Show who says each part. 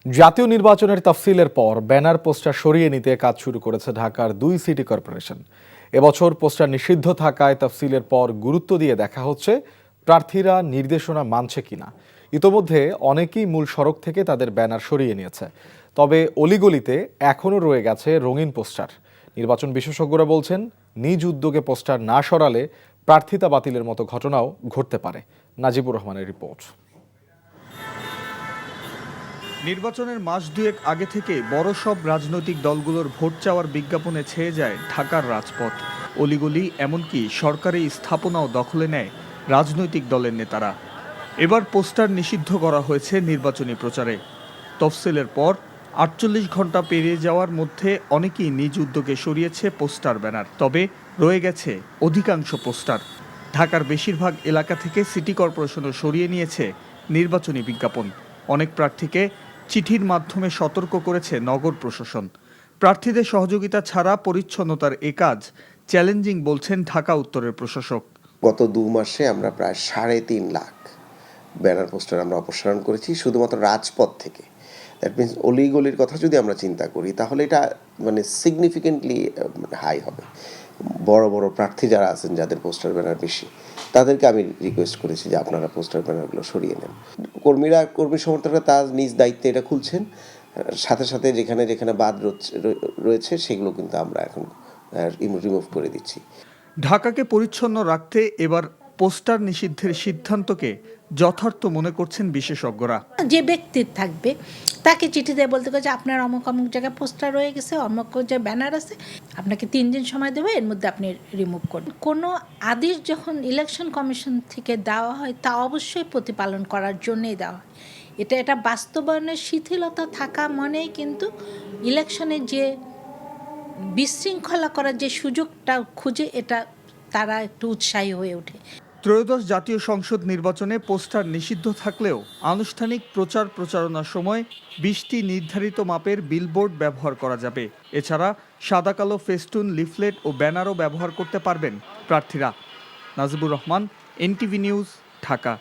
Speaker 1: জাতীয় নির্বাচনের তফসিলের পর ব্যানার পোস্টার সরিয়ে নিতে কাজ শুরু করেছে ঢাকার 2 সিটি কর্পোরেশন। এবছর পোস্টার নিষিদ্ধ থাকায় তফসিলের পর গুরুত্ব দিয়ে দেখা হচ্ছে প্রার্থীরা নির্দেশনা মানছে কিনা। ইতোমধ্যে অনেকেই মূল সড়ক থেকে তাদের ব্যানার সরিয়ে নিয়েছে, তবে অলিগলিতে এখনও রয়ে গেছে রঙিন পোস্টার। নির্বাচন বিশেষজ্ঞরা বলছেন, নিজ উদ্যোগে পোস্টার না সরালে প্রার্থিতা বাতিলের মতো ঘটনাও ঘটতে পারে। নাজিবুর রহমানের রিপোর্ট।
Speaker 2: নির্বাচনের মাস দুয়েক আগে থেকে বড় সব রাজনৈতিক দলগুলোর ভোট চাওয়ার বিজ্ঞাপনে ছেয়ে যায় ঢাকার রাজপথ। অলিগলি এমনকি সরকারি স্থাপনাও দখলে নেয় রাজনৈতিক দলের নেতারা। এবার পোস্টার নিষিদ্ধ করা হয়েছে নির্বাচনী প্রচারে। তফসিলের পর ৪৮ ঘন্টা পেরিয়ে যাওয়ার মধ্যে অনেকেই নিজ উদ্যোগে সরিয়েছে পোস্টার ব্যানার, তবে রয়ে গেছে অধিকাংশ পোস্টার। ঢাকার বেশিরভাগ এলাকা থেকে সিটি কর্পোরেশনও সরিয়ে নিয়েছে নির্বাচনী বিজ্ঞাপন। অনেক প্রার্থীকে চিঠির মাধ্যমে সতর্ক করেছে নগর প্রশাসন। প্রার্থীদের সহযোগিতা ছাড়া পরিচ্ছন্নতার এ কাজ চ্যালেঞ্জিং বলছেন ঢাকা উত্তরের প্রশাসক।
Speaker 3: গত 2 মাসে আমরা প্রায় 3.5 লাখ ব্যানার পোস্টার আমরা অপসারণ করেছি শুধুমাত্র রাজপথ থেকে। দ্যাট মিনস অলিগলির কথা যদি আমরা চিন্তা করি তাহলে এটা সিগনিফিকেন্টলি হাই হবে। বড় বড় প্রার্থী যারা আছেন যাদের পোস্টার ব্যানার বেশি, তাদেরকে আমি রিকোয়েস্ট করেছি যে আপনারা পোস্টার ব্যানারগুলো সরিয়ে নেন। কর্মী সমর্থকরা তার নিজ দায়িত্বে এটা খুলছেন, সাথে সাথে যেখানে যেখানে বাদ রয়েছে সেগুলো কিন্তু আমরা এখন রিমুভ করে দিচ্ছি।
Speaker 2: ঢাকাকে পরিচ্ছন্ন রাখতে এবার পোস্টার নিষিদ্ধের সিদ্ধান্তকে যথার্থ মনে করছেন বিশেষজ্ঞরা।
Speaker 4: যে ব্যক্তির থাকবে তাকে চিঠি দিয়ে বলতে হবে যে আপনার অমুক অমুক জায়গায় পোস্টার রয়ে গেছে, অমুক যে ব্যানার আছে, আপনাকে 3 দিন সময় দেবে, এর মধ্যে আপনি রিমুভ করুন। কোনো আদেশ যখন ইলেকশন কমিশন থেকে দেওয়া হয় তা অবশ্যই প্রতিপালন করার জন্যই দেওয়া হয়। এটা বাস্তবায়নের শিথিলতা থাকা মানেই কিন্তু ইলেকশনে যে বিশৃঙ্খলা করার যে সুযোগটা খুঁজে, এটা তারা একটু উৎসাহী হয়ে ওঠে।
Speaker 2: ত্রয়োদশ জাতীয় সংসদ নির্বাচনে পোস্টার নিষিদ্ধ থাকলেও আনুষ্ঠানিক প্রচারণার সময় 20টি নির্ধারিত মাপের বিলবোর্ড ব্যবহার করা যাবে। এছাড়া সাদা কালো ফেস্টুন, লিফলেট ও ব্যানারও ব্যবহার করতে পারবেন প্রার্থীরা। Najibur Rahman, NTV news, Dhaka.